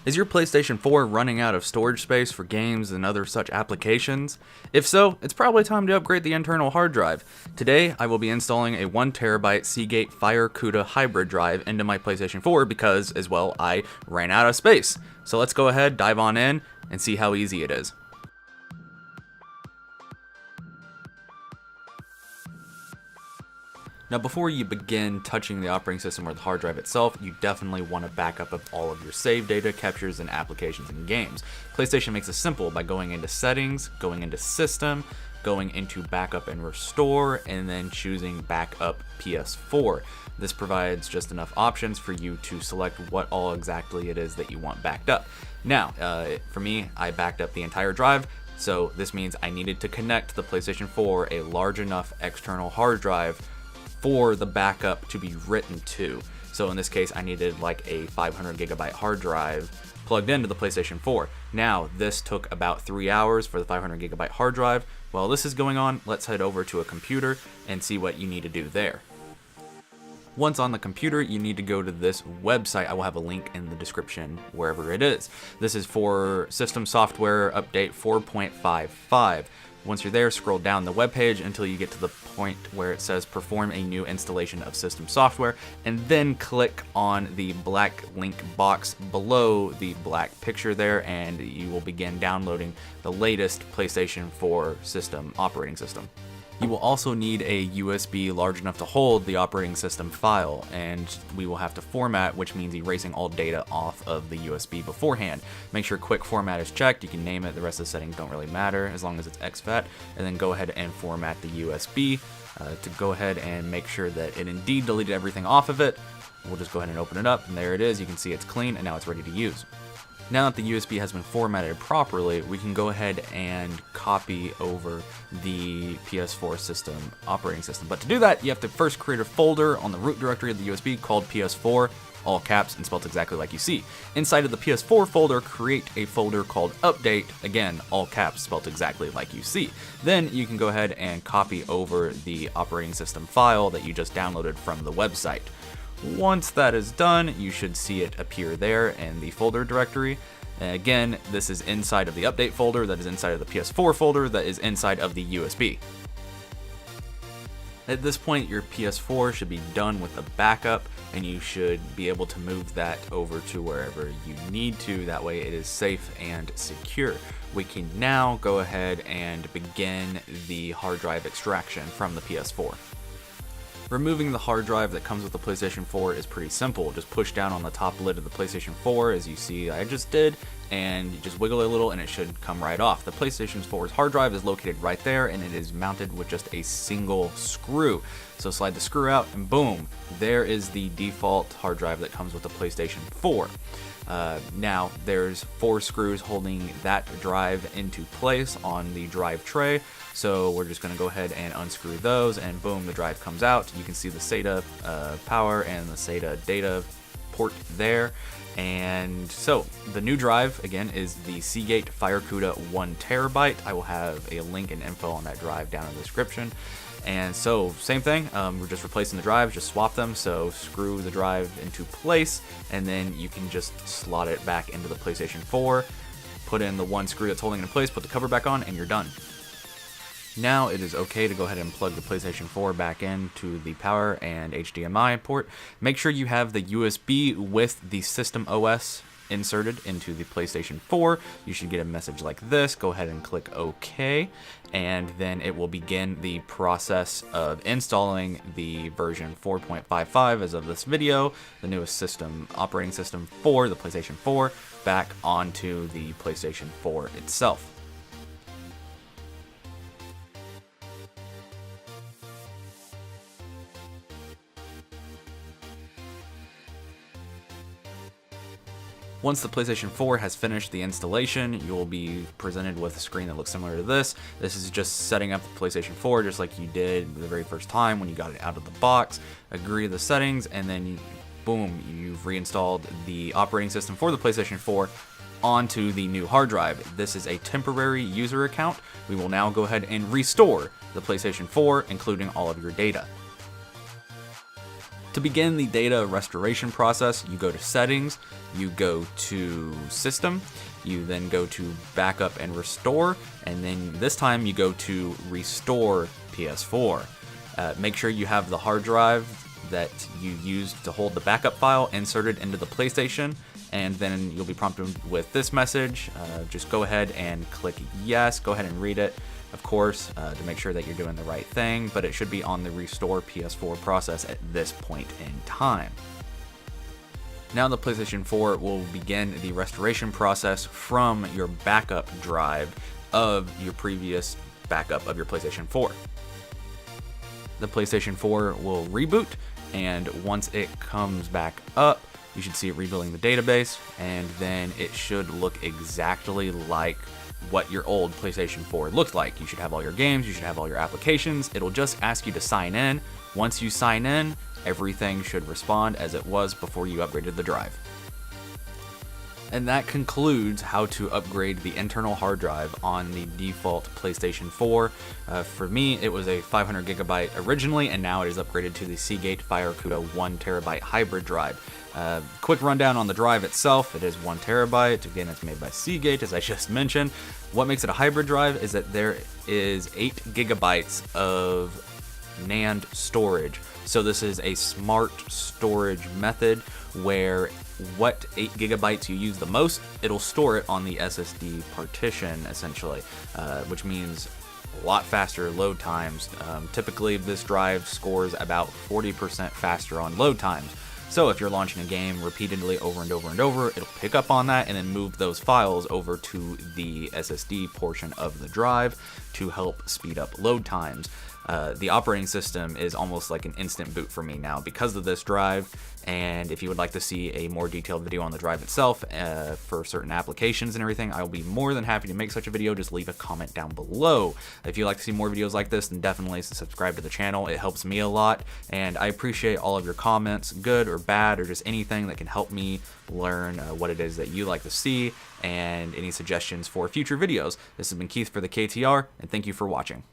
Is your PlayStation 4 running out of storage space for games and other such applications? If so, it's probably time to upgrade the internal hard drive. Today, I will be installing a 1TB Seagate Firecuda hybrid drive into my PlayStation 4 because, as well, I ran out of space. So let's go ahead, dive on in, and see how easy it is. Now, before you begin touching the operating system or the hard drive itself, you definitely want a backup of all of your save data, captures, and applications and games. PlayStation makes it simple by going into Settings, going into System, going into Backup and Restore, and then choosing Backup PS4. This provides just enough options for you to select what all exactly it is that you want backed up. Now, for me, I backed up the entire drive, so this means I needed to connect the PlayStation 4 a large enough external hard drive for the backup to be written to. So in this case, I needed like a 500 gigabyte hard drive plugged into the PlayStation 4. Now, this took about 3 hours for the 500 gigabyte hard drive. While this is going on, let's head over to a computer and see what you need to do there. Once on the computer, you need to go to this website. I will have a link in the description wherever it is. This is for System Software Update 4.55. Once you're there, scroll down the webpage until you get to the point where it says perform a new installation of system software, and then click on the black link box below the black picture there, and you will begin downloading the latest PlayStation 4 system operating system. You will also need a USB large enough to hold the operating system file, and we will have to format, which means erasing all data off of the USB beforehand. Make sure quick format is checked. You can name it. The rest of the settings don't really matter as long as it's exFAT, and then go ahead and format the USB to go ahead and make sure that it indeed deleted everything off of it. We'll just go ahead and open it up, and there it is. You can see it's clean, and now it's ready to use. Now that the USB has been formatted properly, we can go ahead and copy over the PS4 system operating system. But to do that, you have to first create a folder on the root directory of the USB called PS4, all caps and spelled exactly like you see. Inside of the PS4 folder, create a folder called Update, again, all caps spelled exactly like you see. Then you can go ahead and copy over the operating system file that you just downloaded from the website. Once that is done, you should see it appear there in the folder directory. Again, this is inside of the update folder, that is inside of the PS4 folder, that is inside of the USB. At this point, your PS4 should be done with the backup, and you should be able to move that over to wherever you need to. That way it is safe and secure. We can now go ahead and begin the hard drive extraction from the PS4. Removing the hard drive that comes with the PlayStation 4 is pretty simple. Just push down on the top lid of the PlayStation 4 as you see I just did, and you just wiggle it a little and it should come right off. The PlayStation 4's hard drive is located right there, and it is mounted with just a single screw. So slide the screw out and boom, there is the default hard drive that comes with the PlayStation 4. Now there's 4 screws holding that drive into place on the drive tray, so we're just going to go ahead and unscrew those, and boom, the drive comes out. You can see the SATA power and the SATA data port there. And so the new drive again is the Seagate Firecuda 1TB. I will have a link and info on that drive down in the description. And so same thing, we're just replacing the drives, just swap them. So screw the drive into place, and then you can just slot it back into the PlayStation 4, put in the one screw that's holding it in place, put the cover back on, and you're done. Now it is okay to go ahead and plug the PlayStation 4 back into the power and HDMI port. Make sure you have the USB with the system OS inserted into the PlayStation 4. You should get a message like this. Go ahead and click OK, and then it will begin the process of installing the version 4.55 as of this video, the newest system operating system for the PlayStation 4, back onto the PlayStation 4 itself. Once the PlayStation 4 has finished the installation, you will be presented with a screen that looks similar to this. This is just setting up the PlayStation 4 just like you did the very first time when you got it out of the box. Agree to the settings, and then boom, you've reinstalled the operating system for the PlayStation 4 onto the new hard drive. This is a temporary user account. We will now go ahead and restore the PlayStation 4, including all of your data. To begin the data restoration process, you go to Settings, you go to System, you then go to Backup and Restore, and then this time you go to Restore PS4. Make sure you have the hard drive that you used to hold the backup file inserted into the PlayStation, and then you'll be prompted with this message. Just go ahead and click yes, go ahead and read it, of course, to make sure that you're doing the right thing, but it should be on the Restore PS4 process at this point in time. Now the PlayStation 4 will begin the restoration process from your backup drive of your previous backup of your PlayStation 4. The PlayStation 4 will reboot, and once it comes back up, you should see it rebuilding the database, and then it should look exactly like what your old PlayStation 4 looked like. You should have all your games, you should have all your applications. It'll just ask you to sign in. Once you sign in, everything should respond as it was before you upgraded the drive. And that concludes how to upgrade the internal hard drive on the default PlayStation 4. For me, it was a 500 gigabyte originally, and now it is upgraded to the Seagate Firecuda 1 terabyte hybrid drive. Quick rundown on the drive itself. It is 1 terabyte. Again, it's made by Seagate, as I just mentioned. What makes it a hybrid drive is that there is 8 gigabytes of NAND storage. So this is a smart storage method where what 8 gigabytes you use the most, it'll store it on the SSD partition, essentially, which means a lot faster load times. Typically, this drive scores about 40% faster on load times. So if you're launching a game repeatedly over and over and over, it'll pick up on that and then move those files over to the SSD portion of the drive to help speed up load times. The operating system is almost like an instant boot for me now because of this drive, and if you would like to see a more detailed video on the drive itself for certain applications and everything, I'll be more than happy to make such a video. Just leave a comment down below. If you'd like to see more videos like this, then definitely subscribe to the channel. It helps me a lot, and I appreciate all of your comments, good or bad, or just anything that can help me learn what it is that you like to see, and any suggestions for future videos. This has been Keith for the KTR, and thank you for watching.